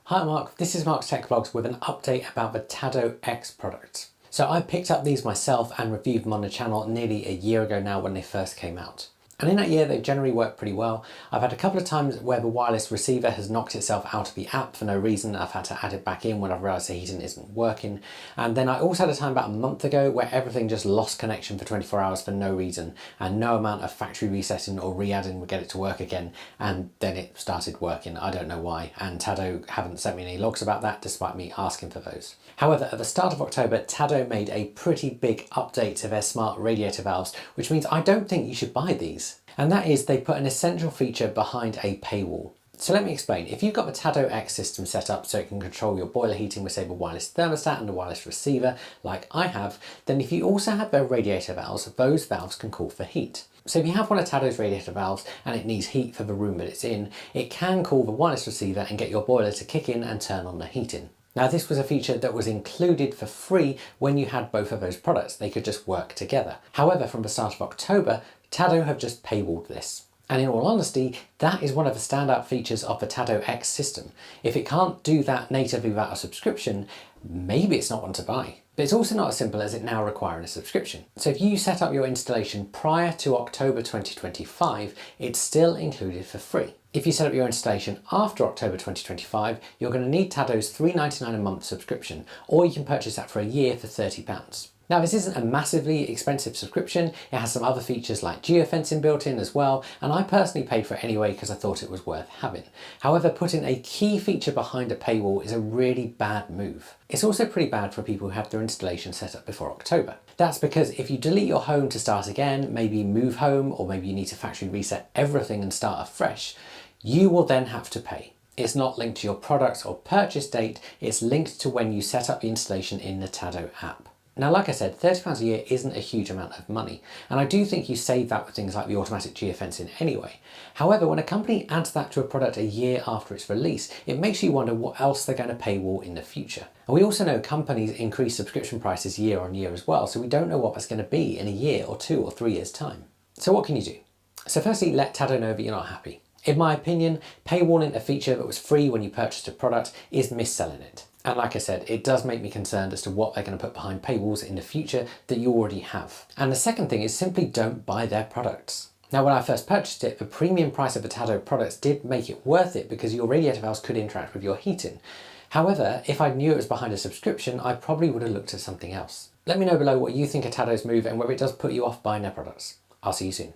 Hi Mark, this is Mark's Tech Vlogs with an update about the Tado X products. So I picked up these myself and reviewed them on the channel nearly a year ago now when they first came out. And in that year, they generally worked pretty well. I've had a couple of times where the wireless receiver has knocked itself out of the app for no reason. I've had to add it back in when I've realized the heating isn't working. And then I also had a time about a month ago where everything just lost connection for 24 hours for no reason, and no amount of factory resetting or re-adding would get it to work again. And then it started working. I don't know why. And Tado haven't sent me any logs about that despite me asking for those. However, at the start of October, Tado made a pretty big update to their smart radiator valves, which means I don't think you should buy these. And that is, they put an essential feature behind a paywall. So let me explain. If you've got the Tado X system set up so it can control your boiler heating with say a wireless thermostat and a wireless receiver, like I have, then if you also have their radiator valves, those valves can call for heat. So if you have one of Tado's radiator valves and it needs heat for the room that it's in, it can call the wireless receiver and get your boiler to kick in and turn on the heating. Now this was a feature that was included for free when you had both of those products. They could just work together. However, from the start of October, Tado have just paywalled this. And in all honesty, that is one of the standout features of the Tado X system. If it can't do that natively without a subscription, maybe it's not one to buy. But it's also not as simple as it now requiring a subscription. So if you set up your installation prior to October 2025, it's still included for free. If you set up your installation after October 2025, you're going to need Tado's $3.99 a month subscription, or you can purchase that for a year for £30. Now this isn't a massively expensive subscription. It has some other features like geofencing built in as well, and I personally paid for it anyway because I thought it was worth having. However, putting a key feature behind a paywall is a really bad move. It's also pretty bad for people who have their installation set up before October. That's because if you delete your home to start again, maybe move home, or maybe you need to factory reset everything and start afresh, you will then have to pay. It's not linked to your product or purchase date, it's linked to when you set up the installation in the Tado app. Now, like I said, £30 a year isn't a huge amount of money, and I do think you save that with things like the automatic geofencing anyway. However, when a company adds that to a product a year after its release, it makes you wonder what else they're going to paywall in the future. And we also know companies increase subscription prices year on year as well, so we don't know what that's going to be in a year or 2 or 3 years' time. So what can you do? So firstly, let Tado know that you're not happy. In my opinion, paywalling a feature that was free when you purchased a product is mis-selling it. And like I said, it does make me concerned as to what they're going to put behind paywalls in the future that you already have. And the second thing is simply don't buy their products. Now, when I first purchased it, the premium price of the Tado products did make it worth it because your radiator valves could interact with your heating. However, if I knew it was behind a subscription, I probably would have looked at something else. Let me know below what you think of Tado's move and whether it does put you off buying their products. I'll see you soon.